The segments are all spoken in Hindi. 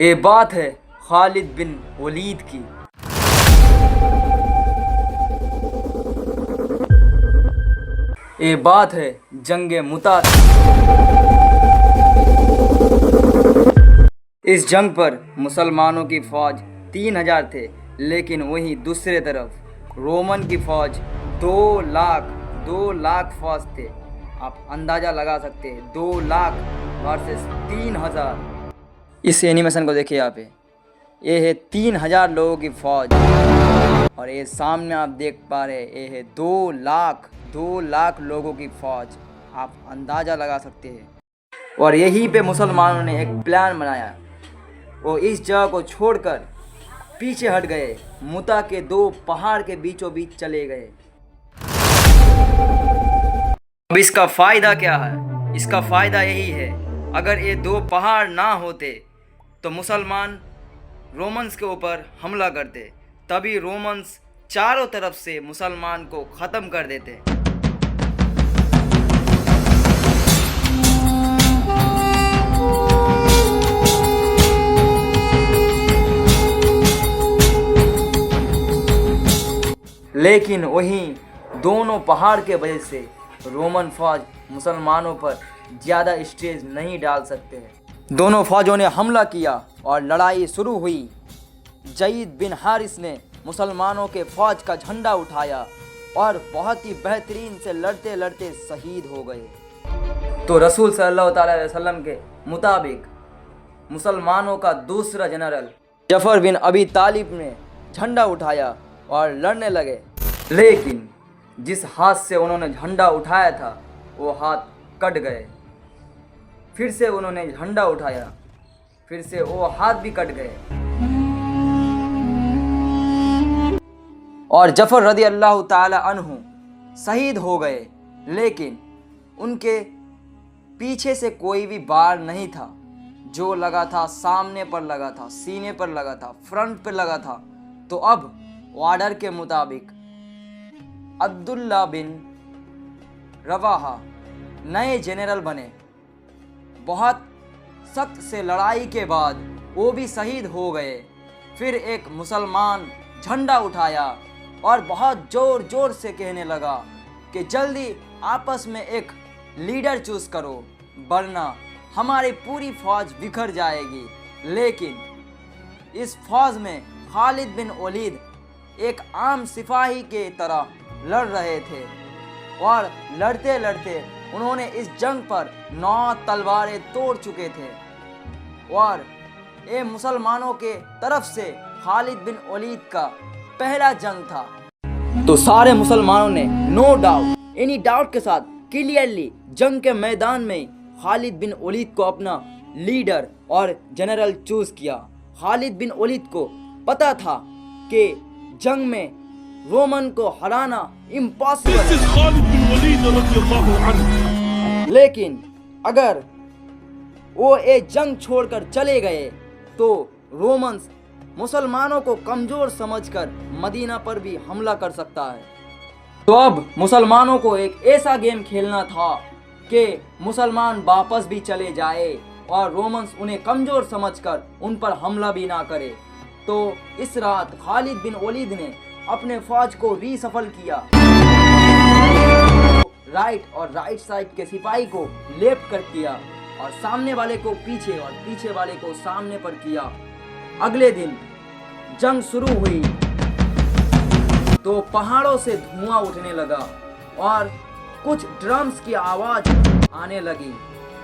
ये बात है खालिद बिन वलीद की। ये बात है जंगे मुता की। इस जंग पर मुसलमानों की फ़ौज 3000 थे, लेकिन वहीं दूसरे तरफ रोमन की फ़ौज 2 लाख फ़ौज थे। आप अंदाज़ा लगा सकते हैं 2 लाख वर्सेस 3000। इस एनिमेशन को देखिए यहाँ पे, ये है 3000 लोगों की फ़ौज और ये सामने आप देख पा रहे हैं ये है 2 लाख लोगों की फ़ौज। आप अंदाज़ा लगा सकते हैं। और यहीं पे मुसलमानों ने एक प्लान बनाया। वो इस जगह को छोड़कर पीछे हट गए, मुता के 2 पहाड़ के बीचों बीच चले गए। अब इसका फ़ायदा क्या है? इसका फ़ायदा यही है, अगर ये 2 पहाड़ ना होते तो मुसलमान रोमन्स के ऊपर हमला करते, तभी रोमन्स चारों तरफ से मुसलमान को ख़त्म कर देते। लेकिन वहीं दोनों पहाड़ के वजह से रोमन फ़ौज मुसलमानों पर ज़्यादा स्ट्रेस नहीं डाल सकते हैं। दोनों फ़ौजों ने हमला किया और लड़ाई शुरू हुई। जयीद बिन हारिस ने मुसलमानों के फ़ौज का झंडा उठाया और बहुत ही बेहतरीन से लड़ते लड़ते शहीद हो गए। तो रसूल सल्लल्लाहु अलैहि वसल्लम के मुताबिक मुसलमानों का दूसरा जनरल जफ़र बिन अबी तालिब ने झंडा उठाया और लड़ने लगे, लेकिन जिस हाथ से उन्होंने झंडा उठाया था वो हाथ कट गए। फिर से उन्होंने झंडा उठाया, फिर से वो हाथ भी कट गए और जफ़र रदी अल्लाह ताला अन्हु शहीद हो गए। लेकिन उनके पीछे से कोई भी वार नहीं था। जो लगा था सामने पर लगा था, सीने पर लगा था, फ्रंट पर लगा था। तो अब ऑर्डर के मुताबिक अब्दुल्ला बिन रवाहा नए जनरल बने। बहुत सख्त से लड़ाई के बाद वो भी शहीद हो गए। फिर एक मुसलमान झंडा उठाया और बहुत ज़ोर ज़ोर से कहने लगा कि जल्दी आपस में एक लीडर चूज़ करो, वरना हमारी पूरी फ़ौज बिखर जाएगी। लेकिन इस फ़ौज में खालिद बिन वलीद एक आम सिपाही के तरह लड़ रहे थे और लड़ते लड़ते उन्होंने इस जंग पर 9 तलवारें तोड़ चुके थे और ये मुसलमानों के तरफ से खालिद बिन वलीद का पहला जंग था। तो सारे मुसलमानों ने नो डाउट, एनी डाउट के साथ क्लियरली जंग के मैदान में खालिद बिन वलीद को अपना लीडर और जनरल चूज़ किया। खालिद बिन वलीद को पता था कि जंग में रोमन को हराना इम्पॉसिबल है, लेकिन अगर वो ये जंग छोड़कर चले गए तो रोमन्स मुसलमानों को कमज़ोर समझकर मदीना पर भी हमला कर सकता है। तो अब मुसलमानों को एक ऐसा गेम खेलना था कि मुसलमान वापस भी चले जाए और रोमन्स उन्हें कमज़ोर समझकर उन पर हमला भी ना करे। तो इस रात खालिद बिन वलीद ने अपने फ़ौज को रीसफल किया। राइट और राइट साइड के सिपाही को लेफ्ट कर किया और सामने वाले को पीछे और पीछे वाले को सामने पर किया। अगले दिन जंग शुरू हुई तो पहाड़ों से धुआं उठने लगा और कुछ ड्रम्स की आवाज़ आने लगी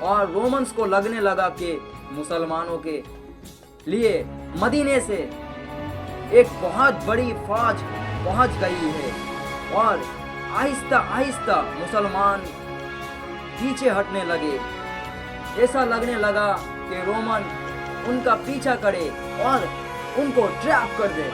और रोमन्स को लगने लगा कि मुसलमानों के लिए मदीने से एक बहुत बड़ी फौज पहुंच गई है और आहिस्ता आहिस्ता मुसलमान पीछे हटने लगे। ऐसा लगने लगा कि रोमन उनका पीछा करे और उनको ट्रैप कर दे।